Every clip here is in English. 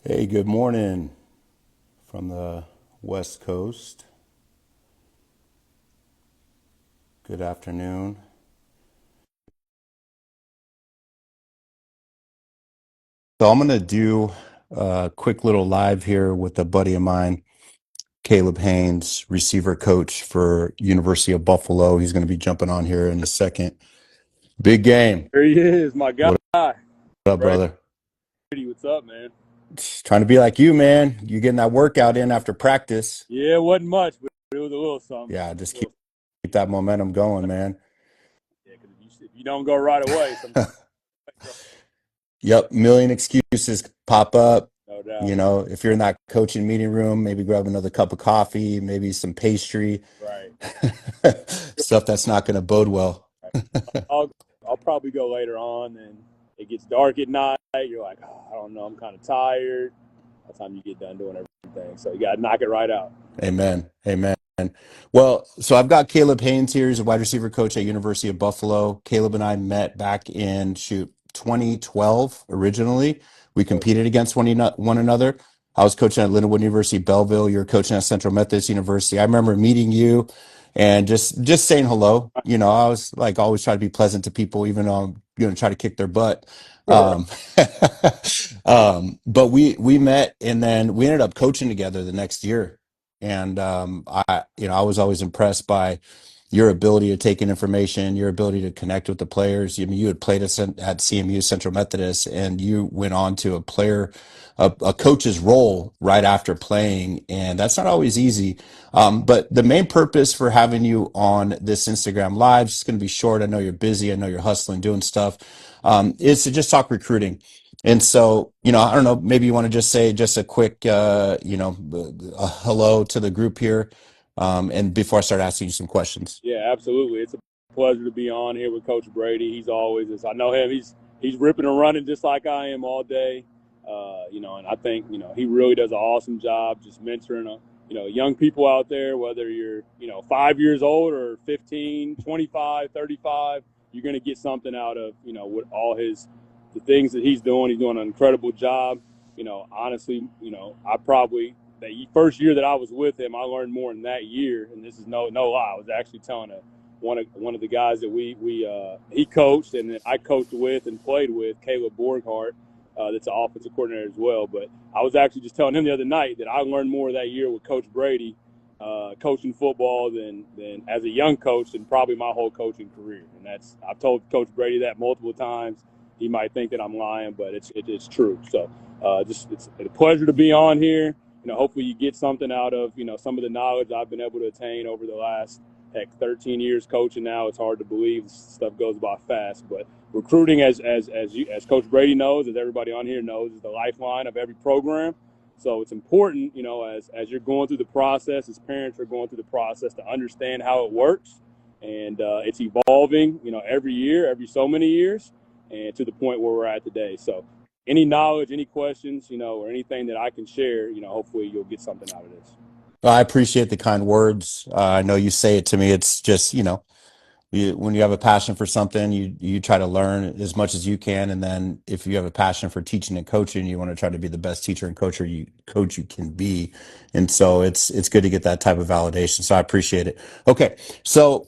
Hey, good morning from the West Coast. Good afternoon. So I'm going to do a quick little live here with a buddy of mine, Caleb Haynes, receiver coach for University of Buffalo. He's going to be jumping on here in a second. Big game. There he is, my guy. What up, Brady, brother? what's up, man? Trying to be like you, man. You getting that workout in after practice. Yeah, it wasn't much, but it was a little something. Yeah, just keep that momentum going, man. Yeah, because if you don't go right away, sometimes, Yep, million excuses pop up. no doubt. You know, if you're in that coaching meeting room, maybe grab another cup of coffee, maybe some pastry, Right. stuff that's not going to bode well. Right. I'll I'll probably go later on, and it gets dark at night. You're like, oh, I don't know, I'm kind of tired. By the time you get done doing everything, so you got to knock it right out. Amen. Amen. Well, so I've got Caleb Haynes here. He's a wide receiver coach at University of Buffalo. Caleb and I met back in 2012 originally. We competed against one another. I was coaching at Lindenwood University, Belleville. You were coaching at Central Methodist University. I remember meeting you and just saying hello. You know, I was like always try to be pleasant to people, even though I'm going to try to kick their butt. Right. Um, but we met and then we ended up coaching together the next year. And I was always impressed by your ability to take in information, your ability to connect with the players. I mean, you had played at CMU Central Methodist, and you went on to a coach's role right after playing, and that's not always easy. But the main purpose for having you on this Instagram Live is going to be short. I know you're busy. I know you're hustling, doing stuff. Is to just talk recruiting. And so, I don't know, maybe you want to just say just a quick, a hello to the group here. And before I start asking you some questions. Yeah, absolutely. It's a pleasure to be on here with Coach Brady. He's always, as I know him, he's ripping and running just like I am all day. And I think he really does an awesome job just mentoring young people out there. Whether you're 5 years old or 15, 25, 35, you're going to get something out of with all the things that he's doing. He's doing an incredible job. Honestly, I probably the first year that I was with him, I learned more in that year. And this is no lie. I was actually telling one of the guys that he coached and that I coached with and played with, Caleb Borghardt, that's an offensive coordinator as well. But I was actually just telling him the other night that I learned more that year with Coach Brady, coaching football than as a young coach than probably my whole coaching career. And I've told Coach Brady that multiple times. He might think that I'm lying, but it's true. So it's a pleasure to be on here. Hopefully you get something out of, some of the knowledge I've been able to attain over the last, 13 years coaching now. It's hard to believe stuff goes by fast, but recruiting, as Coach Brady knows, as everybody on here knows, is the lifeline of every program. So it's important, as you're going through the process, as parents are going through the process, to understand how it works. And it's evolving, every year, every so many years, and to the point where we're at today. So any knowledge, any questions, or anything that I can share, hopefully you'll get something out of this. Well, I appreciate the kind words. I know you say it to me. It's just, when you have a passion for something, you try to learn as much as you can. And then if you have a passion for teaching and coaching, you want to try to be the best teacher and coach you can be. And so it's good to get that type of validation. So I appreciate it. Okay. So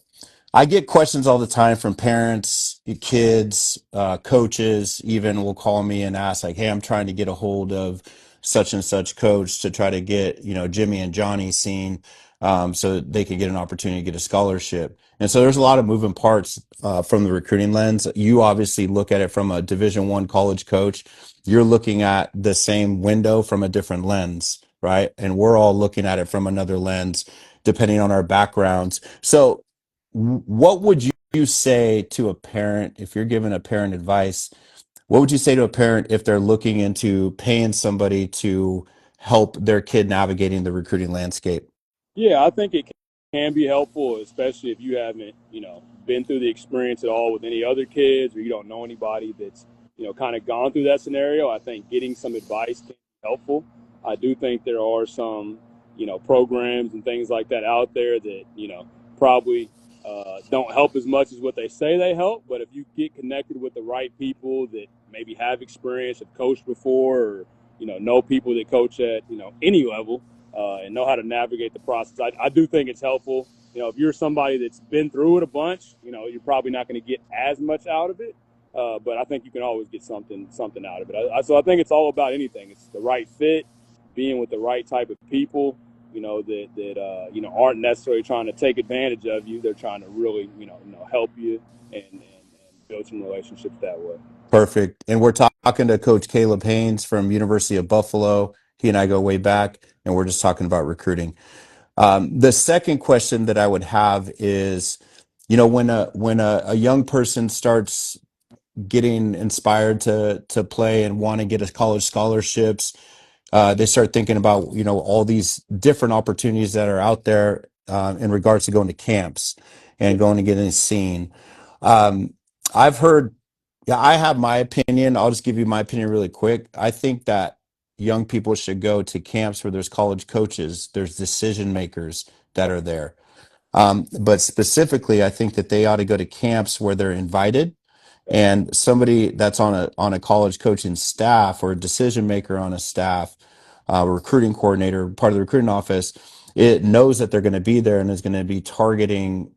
I get questions all the time from parents, kids, coaches, even will call me and ask like, "Hey, I'm trying to get a hold of such and such coach to try to get, Jimmy and Johnny seen, so that they can get an opportunity to get a scholarship." And so there's a lot of moving parts from the recruiting lens. You obviously look at it from a Division I college coach. You're looking at the same window from a different lens, right? And we're all looking at it from another lens, depending on our backgrounds. So what would you say to a parent if you're giving a parent advice? What would you say to a parent if they're looking into paying somebody to help their kid navigating the recruiting landscape? Yeah, I think it can be helpful, especially if you haven't, been through the experience at all with any other kids, or you don't know anybody that's, kind of gone through that scenario. I think getting some advice can be helpful. I do think there are some, programs and things like that out there that, probably don't help as much as what they say they help. But if you get connected with the right people that maybe have experience, have coached before, know people that coach at any level and know how to navigate the process. I do think it's helpful. If you're somebody that's been through it a bunch, you're probably not going to get as much out of it. But I think you can always get something out of it. So I think it's all about anything. It's the right fit, being with the right type of people, that aren't necessarily trying to take advantage of you. They're trying to really help you and build some relationships that way. Perfect. And we're talking to Coach Caleb Haynes from University of Buffalo. He and I go way back, and we're just talking about recruiting. The second question that I would have is, when a young person starts getting inspired to play and want to get a college scholarships, they start thinking about all these different opportunities that are out there in regards to going to camps and going to getting seen. Um, I've heard, yeah, I have my opinion. I'll just give you my opinion really quick. I think that young people should go to camps where there's college coaches, there's decision makers that are there. But specifically, I think that they ought to go to camps where they're invited, and somebody that's on a college coaching staff or a decision maker on a staff, recruiting coordinator, part of the recruiting office, it knows that they're going to be there and is going to be targeting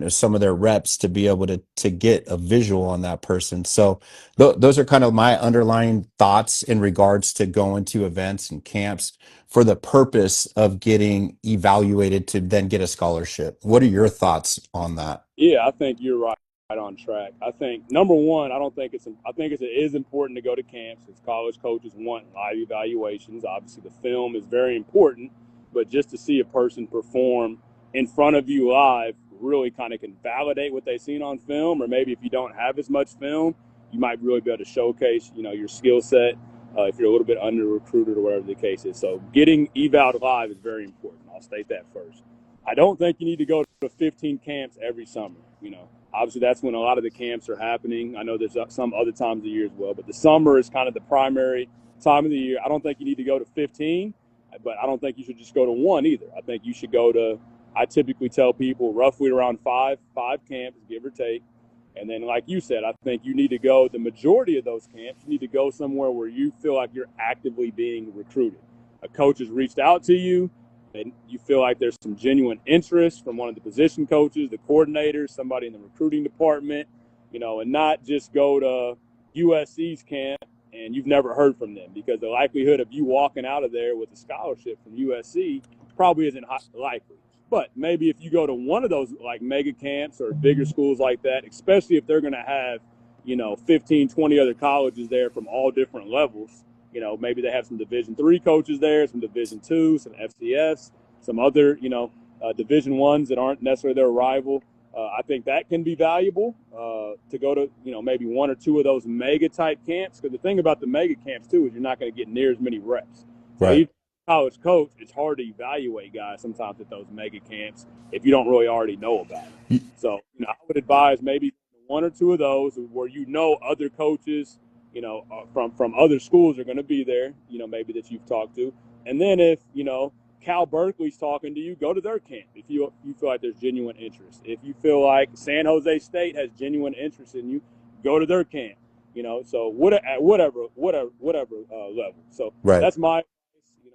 some of their reps to be able to get a visual on that person. So those are kind of my underlying thoughts in regards to going to events and camps for the purpose of getting evaluated to then get a scholarship. What are your thoughts on that? Yeah, I think you're right on track. I think number one, I think it is important to go to camps. As college coaches want live evaluations. Obviously, the film is very important, but just to see a person perform in front of you live really kind of can validate what they've seen on film. Or maybe if you don't have as much film, you might really be able to showcase your skill set if you're a little bit under recruited or whatever the case is. So getting eval live is very important. I'll state that first. I don't think you need to go to 15 camps every summer. Obviously that's when a lot of the camps are happening. I know there's some other times of the year as well, but the summer is kind of the primary time of the year. I don't think you need to go to 15, but I don't think you should just go to one either. I think you should go to, I typically tell people roughly around five camps, give or take. And then, like you said, I think you need to go, the majority of those camps, you need to go somewhere where you feel like you're actively being recruited. A coach has reached out to you, and you feel like there's some genuine interest from one of the position coaches, the coordinators, somebody in the recruiting department, and not just go to USC's camp and you've never heard from them, because the likelihood of you walking out of there with a scholarship from USC probably isn't likely. But maybe if you go to one of those like mega camps or bigger schools like that, especially if they're going to have, 15, 20 other colleges there from all different levels, maybe they have some Division III coaches there, some Division II, some FCS, some other, Division Ones that aren't necessarily their rival. I think that can be valuable to go to, maybe one or two of those mega type camps. Because the thing about the mega camps too is you're not going to get near as many reps. So Right. even college coach, it's hard to evaluate guys sometimes at those mega camps if you don't really already know about them. So I would advise maybe one or two of those where other coaches from other schools are going to be there, maybe that you've talked to. And then if, Cal Berkeley's talking to you, go to their camp if you feel like there's genuine interest. If you feel like San Jose State has genuine interest in you, go to their camp. So whatever level. So Right. that's my,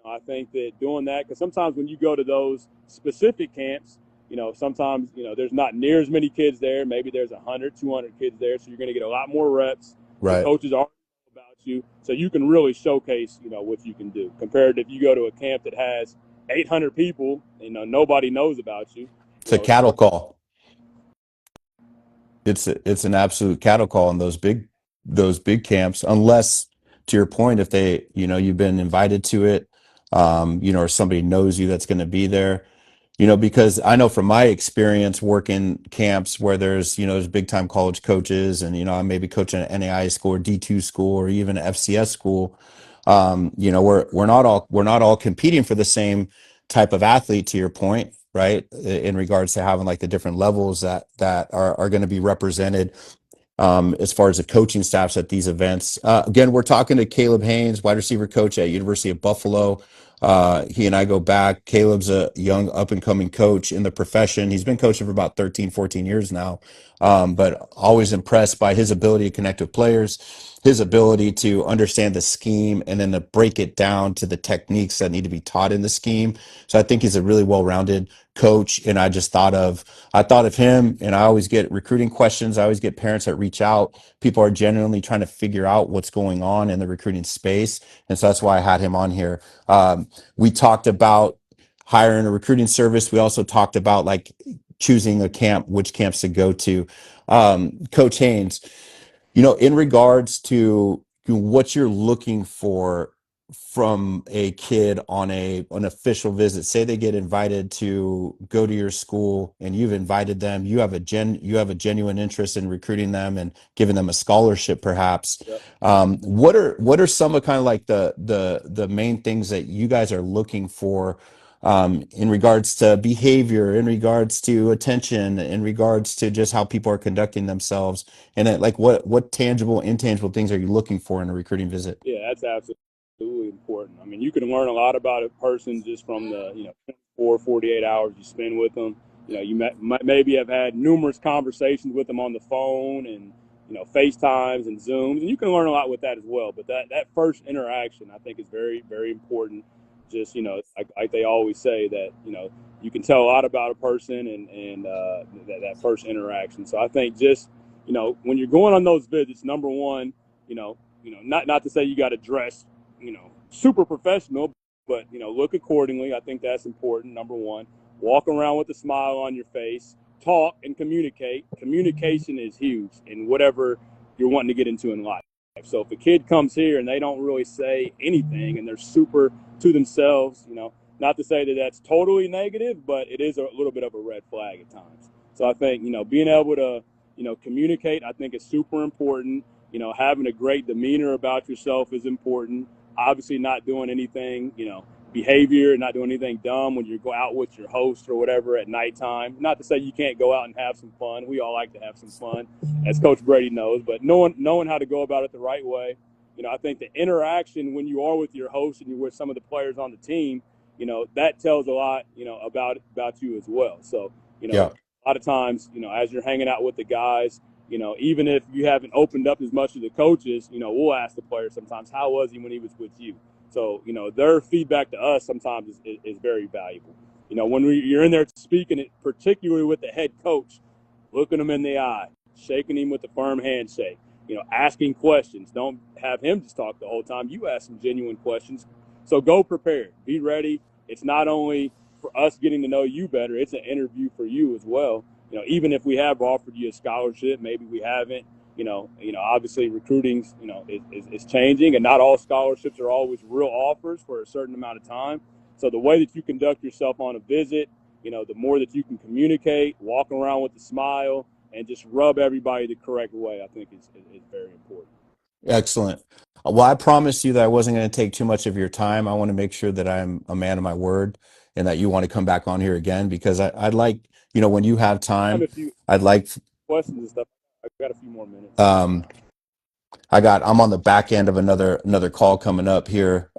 I think that doing that, because sometimes when you go to those specific camps, sometimes, there's not near as many kids there. Maybe there's 100, 200 kids there. So you're going to get a lot more reps. The Right. coaches are about you. So you can really showcase, what you can do compared to if you go to a camp that has 800 people, nobody knows about you. It's a It's cattle call. It's an absolute cattle call in those big camps, unless, to your point, if you've been invited to it, or somebody knows you that's going to be there. Because I know from my experience working camps where there's big time college coaches, and I may be coaching an NAI school or D2 school or even an FCS school. We're not all competing for the same type of athlete, to your point, right? In regards to having like the different levels that are going to be represented, as far as the coaching staffs at these events. Again, we're talking to Caleb Haynes, wide receiver coach at University of Buffalo. He and I go back. Caleb's a young up and coming coach in the profession. He's been coaching for about 13, 14 years now. but always impressed by his ability to connect with players, his ability to understand the scheme, and then to break it down to the techniques that need to be taught in the scheme. So I think he's a really well-rounded coach. And I thought of him, and I always get recruiting questions. I always get parents that reach out. People are genuinely trying to figure out what's going on in the recruiting space. And so that's why I had him on here. We talked about hiring a recruiting service. We also talked about like choosing a camp, which camps to go to. Coach Haynes, in regards to what you're looking for from a kid on an official visit, say they get invited to go to your school and you've invited them, you have a genuine interest in recruiting them and giving them a scholarship, perhaps. Yep. What are some of kind of like the main things that you guys are looking for, in regards to behavior, in regards to attention, in regards to just how people are conducting themselves, and then, like, what tangible, intangible things are you looking for in a recruiting visit? Yeah, that's absolutely important. I mean, you can learn a lot about a person just from the 48 hours you spend with them. You might maybe have had numerous conversations with them on the phone and FaceTimes and Zooms, and you can learn a lot with that as well. But that first interaction, I think, is very very important. Just like they always say that you can tell a lot about a person and that first interaction. So I think just when you're going on those visits, number one, not to say you got to dress, super professional, but look accordingly. I think that's important. Number one, walk around with a smile on your face, talk and communicate. Communication is huge in whatever you're wanting to get into in life. So if a kid comes here and they don't really say anything and they're super to themselves, not to say that that's totally negative, but it is a little bit of a red flag at times. So I think being able to communicate, I think is super important. Having a great demeanor about yourself is important. Obviously, not doing anything, behavior, not doing anything dumb when you go out with your host or whatever at nighttime. Not to say you can't go out and have some fun. We all like to have some fun, as Coach Brady knows, but knowing how to go about it the right way. I think the interaction when you are with your host and you're with some of the players on the team, that tells a lot, about you as well. So, Yeah. a lot of times, as you're hanging out with the guys, even if you haven't opened up as much to the coaches, we'll ask the players sometimes, how was he when he was with you? So, their feedback to us sometimes is very valuable. When you're in there speaking, it, particularly with the head coach, looking him in the eye, shaking him with a firm handshake, asking questions. Don't have him just talk the whole time. You ask some genuine questions. So go prepared. Be ready. It's not only for us getting to know you better, it's an interview for you as well. Even if we have offered you a scholarship, maybe we haven't. Obviously recruiting's, is changing, and not all scholarships are always real offers for a certain amount of time. So the way that you conduct yourself on a visit, the more that you can communicate, walk around with a smile, and just rub everybody the correct way, I think is very important. Excellent. Well, I promised you that I wasn't going to take too much of your time. I want to make sure that I'm a man of my word and that you want to come back on here again, because I'd like, when you have I have time, a few I'd like, questions and stuff. I've got a few more minutes. um, I'm on the back end of another call coming up here.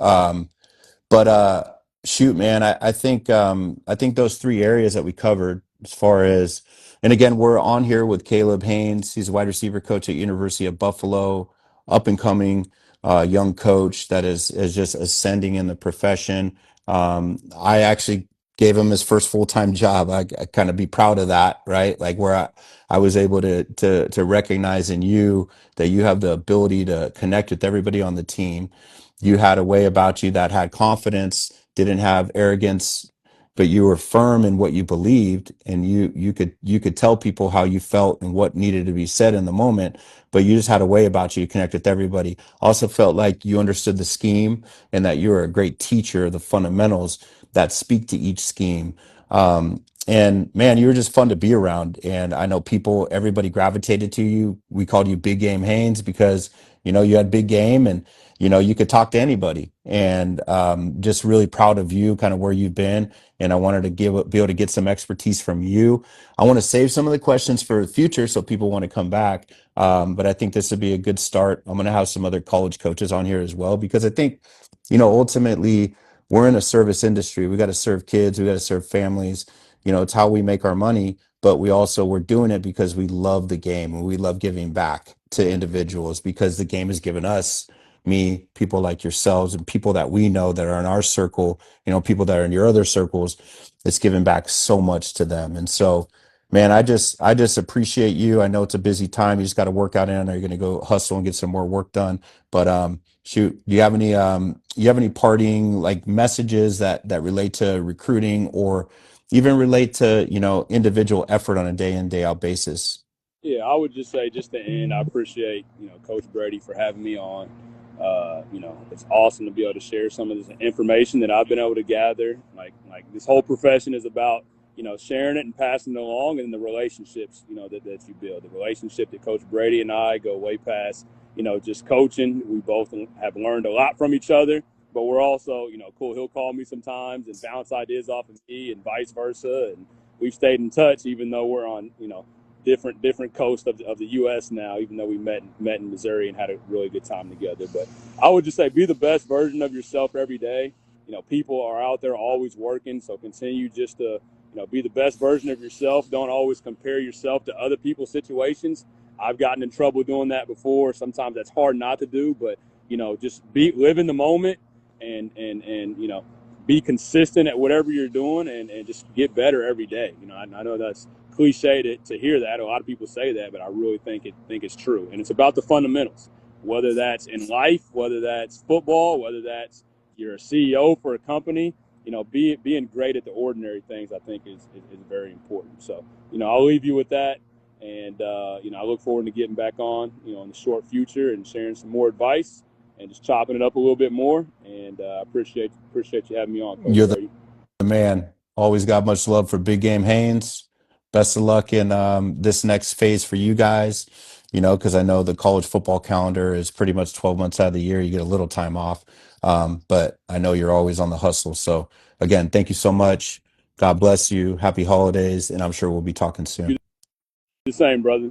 But shoot, man, I think those three areas that we covered, as far as, and again, we're on here with Caleb Haynes. He's a wide receiver coach at University of Buffalo, up and coming young coach that is just ascending in the profession. I actually gave him his first full-time job. I kind of be proud of that, right? Like, where I was able to recognize in you that you have the ability to connect with everybody on the team. You had a way about you that had confidence, didn't have arrogance, but you were firm in what you believed, and you could tell people how you felt and what needed to be said in the moment. But you just had a way about you to connect with everybody. Also felt like you understood the scheme and that you were a great teacher of the fundamentals that speak to each scheme. And man, you were just fun to be around. And I know everybody gravitated to you. We called you Big Game Haynes because you had big game, and you could talk to anybody. And just really proud of you, kind of where you've been. And I wanted to be able to get some expertise from you. I want to save some of the questions for the future so people want to come back. But I think this would be a good start. I'm going to have some other college coaches on here as well, because I think, ultimately, we're in a service industry. We got to serve kids. We got to serve families. It's how we make our money. but we're doing it because we love the game and we love giving back to individuals because the game has given us, me, people like yourselves and people that we know that are in our circle, people that are in your other circles, it's given back so much to them. And so, man, I just appreciate you. I know it's a busy time. You just got to work out in. I know you're going to go hustle and get some more work done. But shoot, do you have any parting like messages that relate to recruiting or even relate to, individual effort on a day in, day out basis? Yeah, I would just say, just to end, I appreciate Coach Brady for having me on. It's awesome to be able to share some of this information that I've been able to gather. Like this whole profession is about sharing it and passing it along, and the relationships that you build. The relationship that Coach Brady and I go way past just coaching. We both have learned a lot from each other, but we're also cool. He'll call me sometimes and bounce ideas off of me, and vice versa. And we've stayed in touch, even though we're on different coast of the U.S. now, even though we met in Missouri and had a really good time together. But I would just say, be the best version of yourself every day. People are out there always working, so continue just to be the best version of yourself. Don't always compare yourself to other people's situations. I've gotten in trouble doing that before. Sometimes that's hard not to do, but just live in the moment and be consistent at whatever you're doing and just get better every day. I know that's cliche to hear that. A lot of people say that, but I really think it's true. And it's about the fundamentals, whether that's in life, whether that's football, whether that's you're a CEO for a company. Being great at the ordinary things, I think, is very important. So, I'll leave you with that. And, I look forward to getting back on, in the short future and sharing some more advice and just chopping it up a little bit more. And appreciate you having me on, Coach You're Brady. the man. Always got much love for Big Game Haynes. Best of luck in this next phase for you guys, because I know the college football calendar is pretty much 12 months out of the year. You get a little time off. But I know you're always on the hustle. So, again, thank you so much. God bless you. Happy holidays. And I'm sure we'll be talking soon. You the same, brother.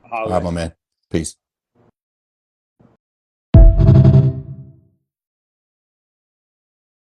All Holler right, at my you. man. Peace.